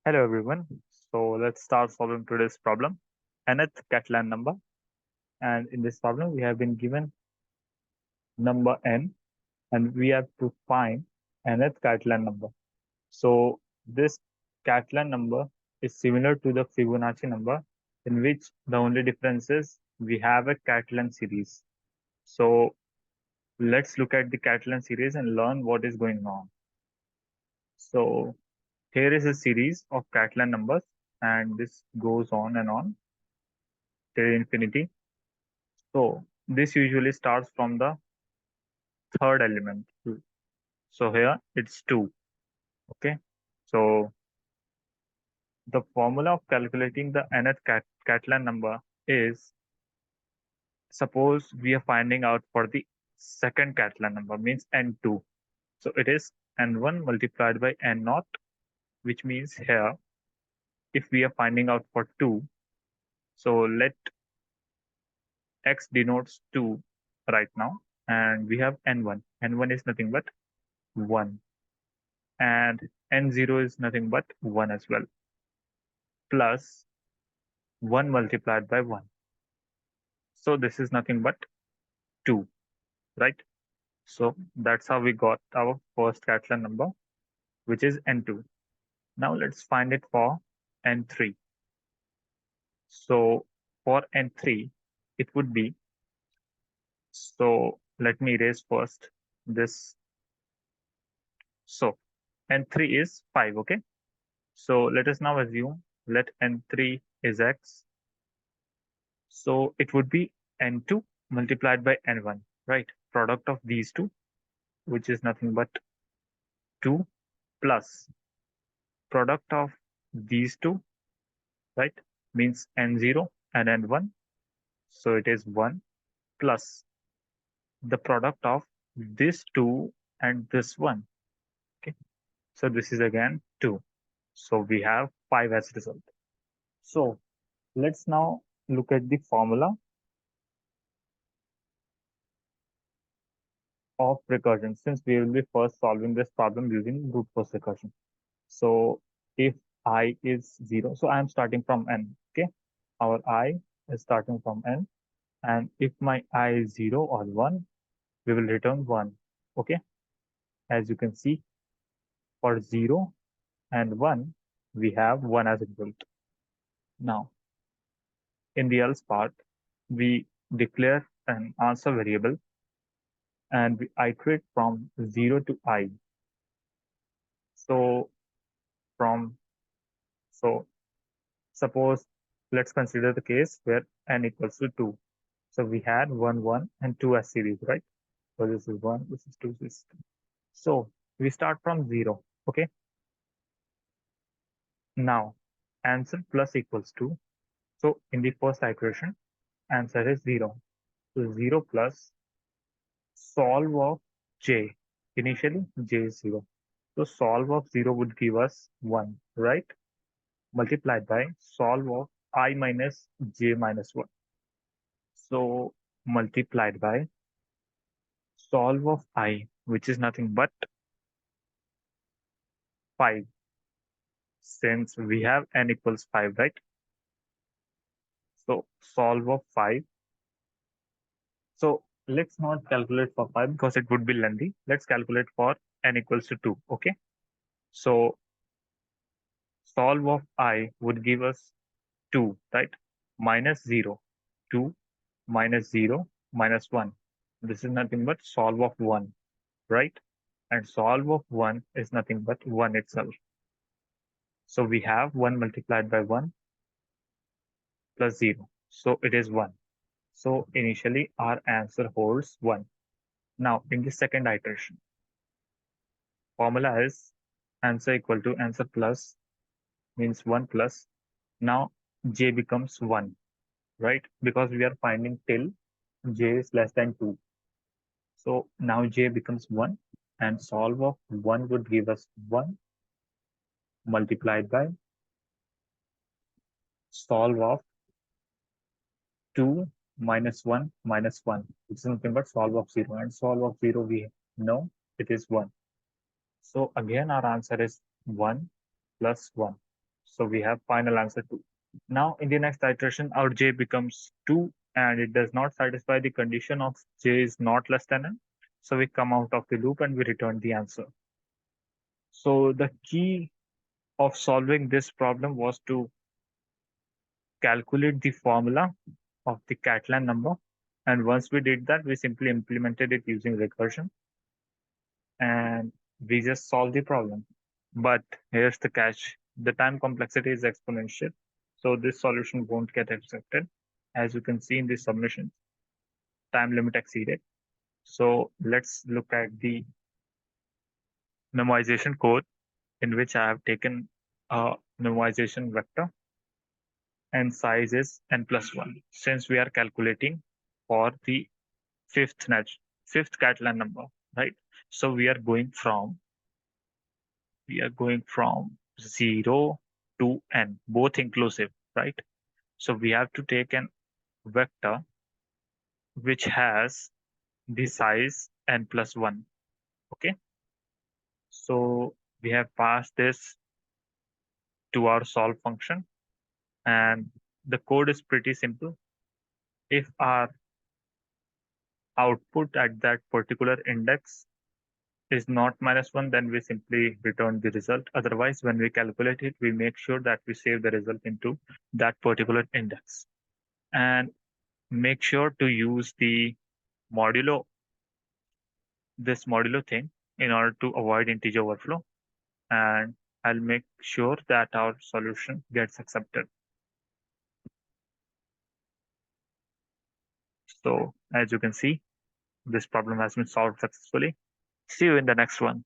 Hello everyone. So let's start solving today's problem. Nth Catalan number, and in this problem we have been given number n and we have to find nth Catalan number. So this Catalan number is similar to the Fibonacci number, in which the only difference is we have a Catalan series. So let's look at the Catalan series and learn what is going on. So here is a series of Catalan numbers, and this goes on and on till infinity. So this usually starts from the third element. So here it's 2. Okay. So the formula of calculating the nth Catalan number is, suppose we are finding out for the second Catalan number, means n2. So it is n1 multiplied by n naught, which means here if we are finding out for 2, so let x denotes 2 right now, and we have n1. n1 is nothing but 1, and n0 is nothing but 1 as well, plus 1 multiplied by 1. So this is nothing but 2, right? So that's how we got our first Catalan number, which is n2. Now let's find it for n3. So for n3, it would be, so let me erase first this. So n3 is 5, okay? So let us now assume let n3 is x. So it would be n2 multiplied by n1, right? Product of these two, which is nothing but 2, plus product of these two, right? Means n0 and n1. So it is 1, plus the product of this 2 and this 1. Okay. So this is again 2. So we have 5 as result. So let's now look at the formula of recursion, since we will be first solving this problem using brute force recursion. So if I is 0, so I am starting from n, okay? Our I is starting from n, and if my I is 0 or 1, we will return 1, okay? As you can see, for 0 and 1, we have 1 as a result. Now, in the else part, we declare an answer variable and we iterate from 0 to I. So from, so suppose, let's consider the case where n equals to 2. So we had 1, 1 and 2 as series, right? So this is 1, this is 2, this is 2. So we start from 0, okay? Now, answer plus equals 2. So in the first iteration, answer is 0. So 0 plus solve of j. Initially, j is 0. So solve of 0 would give us 1, right? Multiplied by solve of I minus j minus 1. So multiplied by solve of I, which is nothing but 5, since we have n equals 5, right? So solve of 5. So let's not calculate for 5 because it would be lengthy. Let's calculate for n equals to 2, okay? So solve of I would give us 2, right? Minus 0, 2, minus 0, minus 1. This is nothing but solve of 1, right? And solve of 1 is nothing but 1 itself. So we have 1 multiplied by 1 plus 0. So it is 1. So initially our answer holds 1. Now in the second iteration, formula is answer equal to answer plus, means 1 plus. Now j becomes 1, right? Because we are finding till j is less than 2. So now j becomes 1, and solve of 1 would give us 1 multiplied by solve of 2 minus 1 minus 1, which is nothing but solve of 0, and solve of 0 we know it is 1. So again our answer is 1 plus 1. So we have final answer 2. Now in the next iteration, our j becomes 2 and it does not satisfy the condition of j is not less than n. So we come out of the loop and we return the answer. So the key of solving this problem was to calculate the formula of the Catalan number. And once we did that, we simply implemented it using recursion and we just solved the problem. But here's the catch. The time complexity is exponential. So this solution won't get accepted. As you can see in the submission, time limit exceeded. So let's look at the memoization code in which I have taken a memoization vector and size is n plus 1 since we are calculating for the fifth Catalan number, right? So we are going from 0 to n, both inclusive, right? So we have to take an vector which has the size n plus 1. Okay. So we have passed this to our solve function and the code is pretty simple. If our output at that particular index is not -1, then we simply return the result. Otherwise, when we calculate it, we make sure that we save the result into that particular index. And make sure to use the modulo, this modulo thing in order to avoid integer overflow. And I'll make sure that our solution gets accepted. So as you can see, this problem has been solved successfully. See you in the next one.